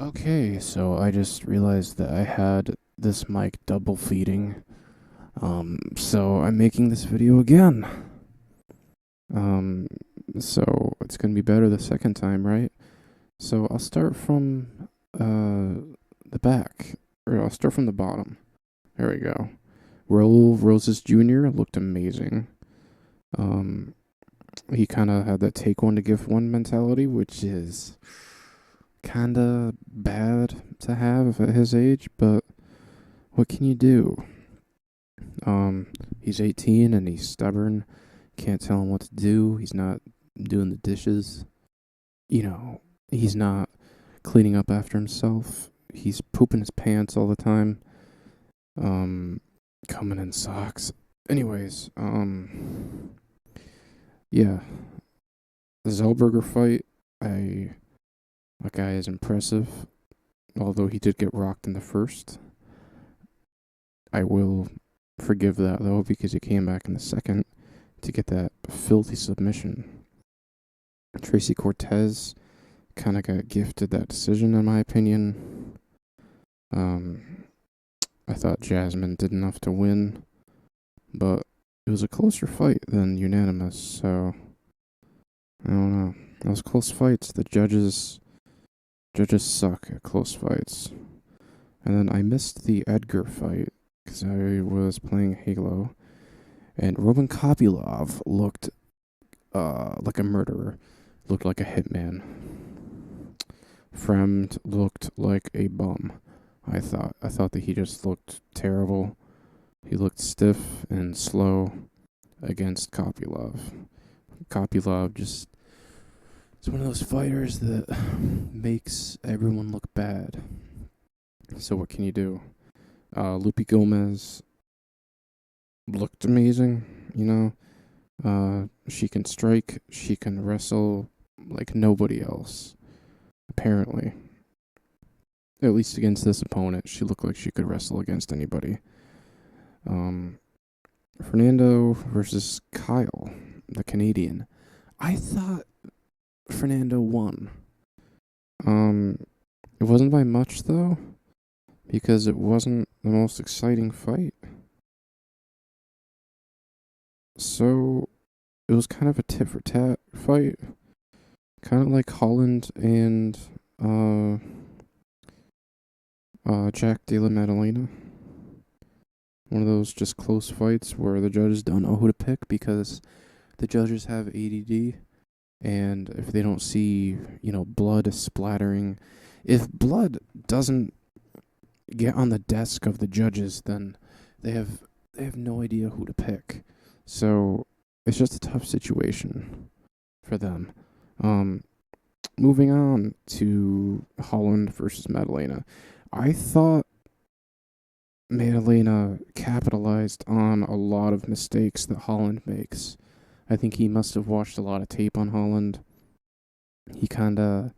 Okay, so I just realized that I had this mic double feeding. So I'm making this video again. Um, so it's gonna be better the second time, right? So I'll start from the back, or I'll start from the bottom. There we go. Raul Roses Jr. looked amazing. Um, he kind of had that take one to give one mentality, which is kind of bad to have at his age, but what can you do? He's 18 and he's stubborn. Can't tell him what to do. He's not doing the dishes. You know, he's not cleaning up after himself. He's pooping his pants all the time. Um, Coming in socks. Anyways, yeah, the Zellberger fight. That guy is impressive. Although he did get rocked in the first, I will forgive that though because he came back in the second to get that filthy submission. Tracy Cortez kind of got gifted that decision, in my opinion. Um, I thought Jasmine did enough to win, but it was a closer fight than unanimous, so I don't know. Those close fights, the judges suck at close fights. And then I missed the Edgar fight because I was playing Halo, and Roman Kopylov looked like a murderer, looked like a hitman. Fremd looked like a bum. I thought that he just looked terrible. He looked stiff and slow against Kopylov. Kopylov just is one of those fighters that makes everyone look bad. So what can you do? Lupe Gomez looked amazing, you know. She can strike, she can wrestle like nobody else. Apparently, at least against this opponent, she looked like she could wrestle against anybody. Um, Fernando versus Kyle, the Canadian. I thought Fernando won. Um, it wasn't by much though, because it wasn't the most exciting fight. So it was kind of a tit for tat fight, kind of like Holland and uh, Jack De La Maddalena. One of those just close fights where the judges don't know who to pick because the judges have ADD, and if they don't see, blood splattering, if blood doesn't get on the desk of the judges, then they have no idea who to pick. So it's just a tough situation for them. Um, Moving on to Holland versus Madalena. I thought Madalena capitalized on a lot of mistakes that Holland makes. I think he must have watched a lot of tape on Holland. He kind of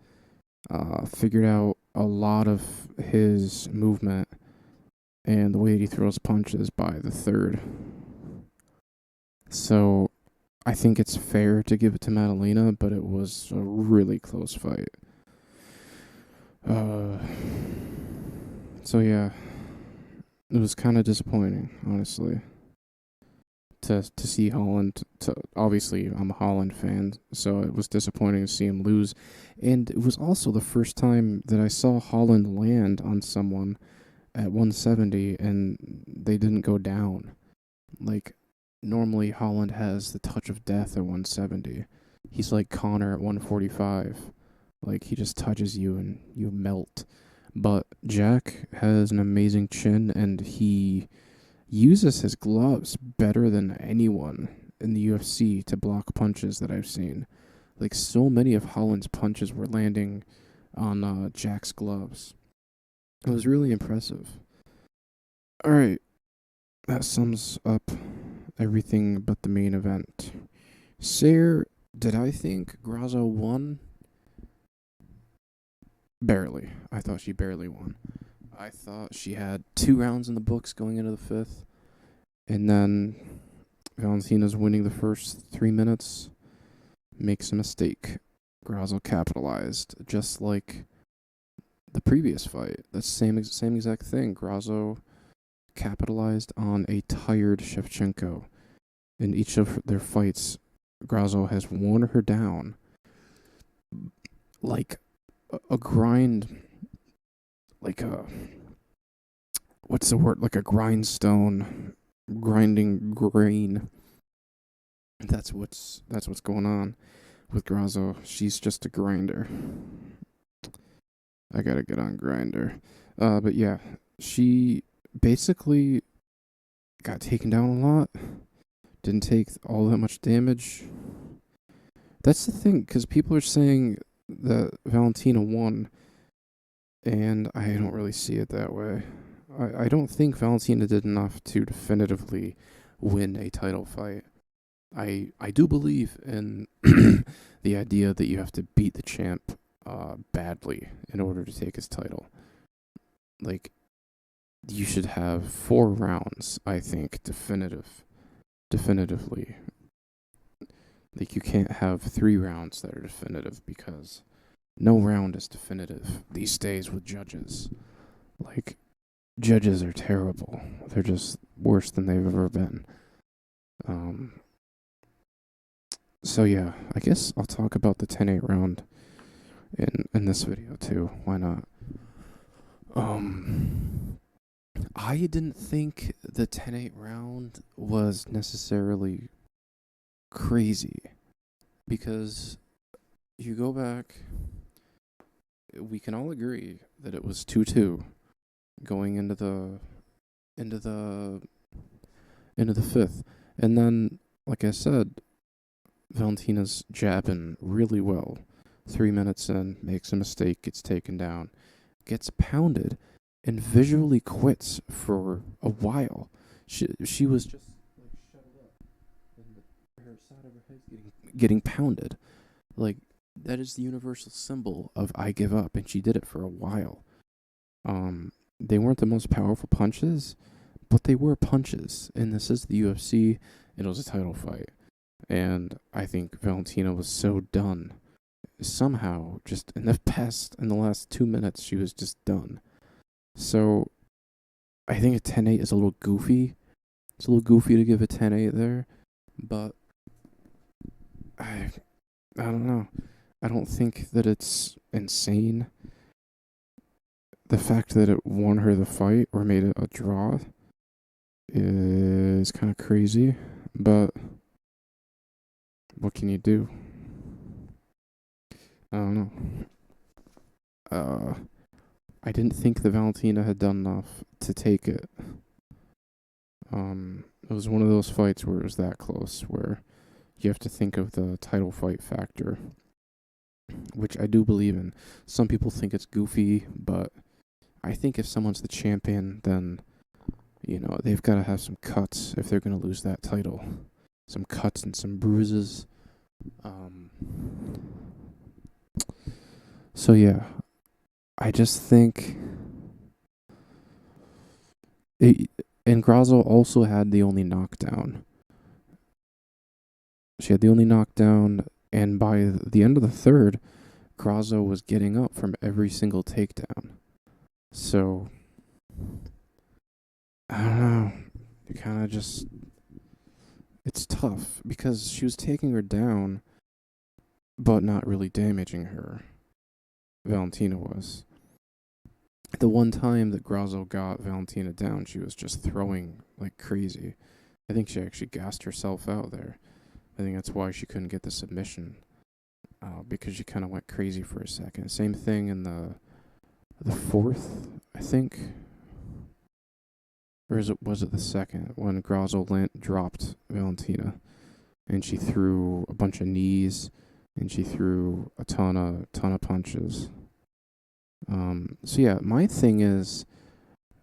figured out a lot of his movement and the way he throws punches by the third. So I think it's fair to give it to Madalena, but it was a really close fight. Uh, so yeah, it was kind of disappointing, honestly, to see Holland. To obviously, I'm a Holland fan, so it was disappointing to see him lose, and it was also the first time that I saw Holland land on someone at 170 and they didn't go down. Like normally, Holland has the touch of death at 170. He's like Connor at 145. Like he just touches you and you melt. But Jack has an amazing chin and he uses his gloves better than anyone in the UFC to block punches that I've seen. Like so many of Holland's punches were landing on Jack's gloves. It was really impressive. All right, that sums up everything but the main event. Sayre, did I think Grazo won? Barely. I thought she barely won. I thought she had 2 rounds in the books going into the fifth, and then Valentina's winning the first 3 minutes, makes a mistake. Grazo capitalized, just like the previous fight. That's same exact thing. Grasso capitalized on a tired Shevchenko. In each of their fights, Grasso has worn her down like a grind, like a what's the word? Like a grindstone, grinding grain. That's what's going on with Grasso. She's just a grinder. I gotta get on grinder. But yeah, she basically got taken down a lot. Didn't take all that much damage. That's the thing, because people are saying that Valentina won, and I don't really see it that way. I don't think Valentina did enough to definitively win a title fight. I do believe in the idea that you have to beat the champ badly in order to take his title. Like, you should have 4 rounds, I think, definitively. Like, you can't have 3 rounds that are definitive, because no round is definitive these days with judges. Like, judges are terrible. They're just worse than they've ever been. So yeah, I guess I'll talk about the 10-8 round in this video too. Why not? I didn't think the 10-8 round was necessarily crazy, because you go back, we can all agree that it was 2-2 going into the fifth, and then, like I said, Valentina's jabbing really well. 3 minutes in, makes a mistake, gets taken down, gets pounded, and visually quits for a while. She was just like shuttled up, and her side of her head getting pounded. Like, that is the universal symbol of I give up, and she did it for a while. They weren't the most powerful punches, but they were punches, and this is the UFC, and it was a title fight. And I think Valentina was so done. Somehow, just in the last 2 minutes, she was just done. So, I think a 10-8 is a little goofy. It's a little goofy to give a 10-8 there, but I don't know. I don't think that it's insane. The fact that it won her the fight or made it a draw is kind of crazy, but what can you do? I don't know. I didn't think the Valentina had done enough to take it. It was one of those fights where it was that close, where you have to think of the title fight factor, which I do believe in. Some people think it's goofy, but I think if someone's the champion, then, they've got to have some cuts if they're going to lose that title. Some cuts and some bruises. So yeah, I just think and Grasso also had the only knockdown. She had the only knockdown, and by the end of the third, Grasso was getting up from every single takedown. So, I don't know. You kind of just... It's tough, because she was taking her down, but not really damaging her. Valentina was. The one time that Grasso got Valentina down, she was just throwing like crazy. I think she actually gassed herself out there. I think that's why she couldn't get the submission, because she kind of went crazy for a second. Same thing in the fourth, I think. Or was it the second, when Grasso dropped Valentina, and she threw a bunch of knees, and she threw a ton of punches. So yeah, my thing is,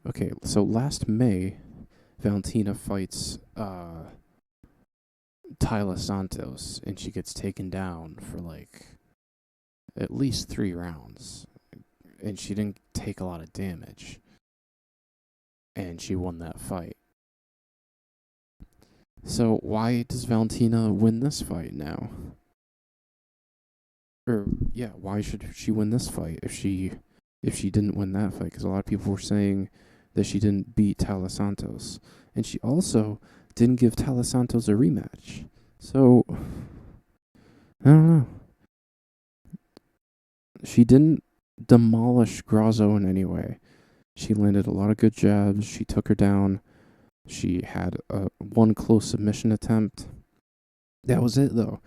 okay, so last May, Valentina fights Tyla Santos, and she gets taken down for like at least 3 rounds, and she didn't take a lot of damage, and she won that fight. So why does Valentina win this fight now? Or yeah, why should she win this fight if she if she didn't win that fight, because a lot of people were saying that she didn't beat Taila Santos, and she also didn't give Taila Santos a rematch. So I don't know. She didn't demolish Grasso in any way. She landed a lot of good jabs. She took her down. She had one close submission attempt. That was it, though.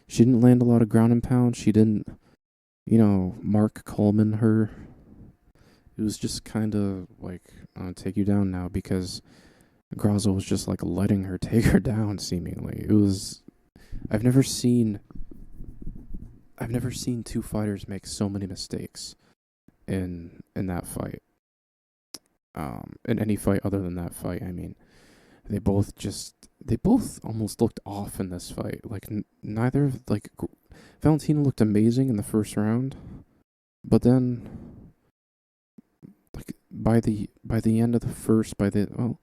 She didn't land a lot of ground and pound. She didn't, Mark Coleman her. It was just kind of like, I'll take you down now, because Grasso was just like letting her take her down, seemingly. It was. I've never seen two fighters make so many mistakes in that fight. In any fight other than that fight, I mean, they both almost looked off in this fight. Like neither, like Valentina looked amazing in the first round, but then like by the end of the first, by the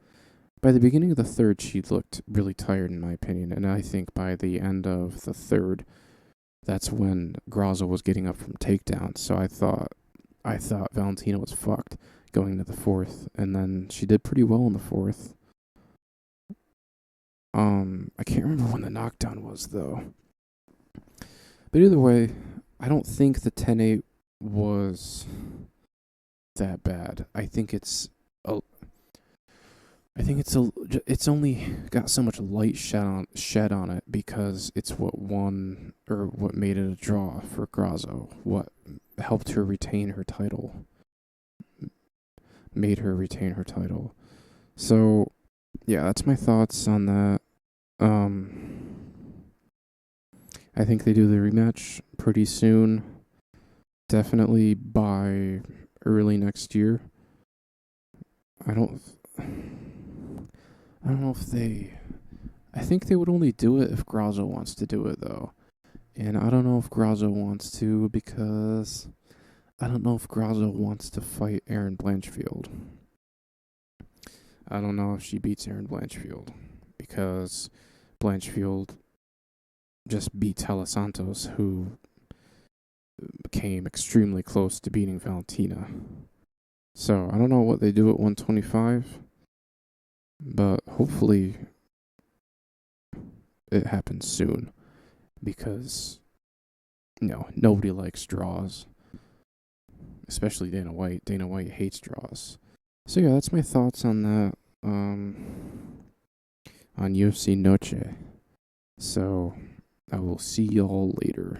beginning of the third, she looked really tired in my opinion, and I think by the end of the third, that's when Grasso was getting up from takedowns. So I thought Valentina was fucked going into the fourth, and then she did pretty well in the fourth. I can't remember when the knockdown was though. But either way, I don't think the 10-8 was that bad. It's only got so much light shed on it because it's what won, or what made it a draw for Grasso. What helped her retain her title. Made her retain her title. So, yeah, that's my thoughts on that. I think they do the rematch pretty soon. Definitely by early next year. I don't know if they. I think they would only do it if Grasso wants to do it, though. And I don't know if Grasso wants to, because I don't know if Grasso wants to fight Erin Blanchfield. I don't know if she beats Erin Blanchfield, because Blanchfield just beat Taila Santos, who came extremely close to beating Valentina. So I don't know what they do at 125, but hopefully it happens soon, because nobody likes draws, especially Dana White. Dana White hates draws. So yeah, that's my thoughts on that. On UFC Noche. So I will see y'all later.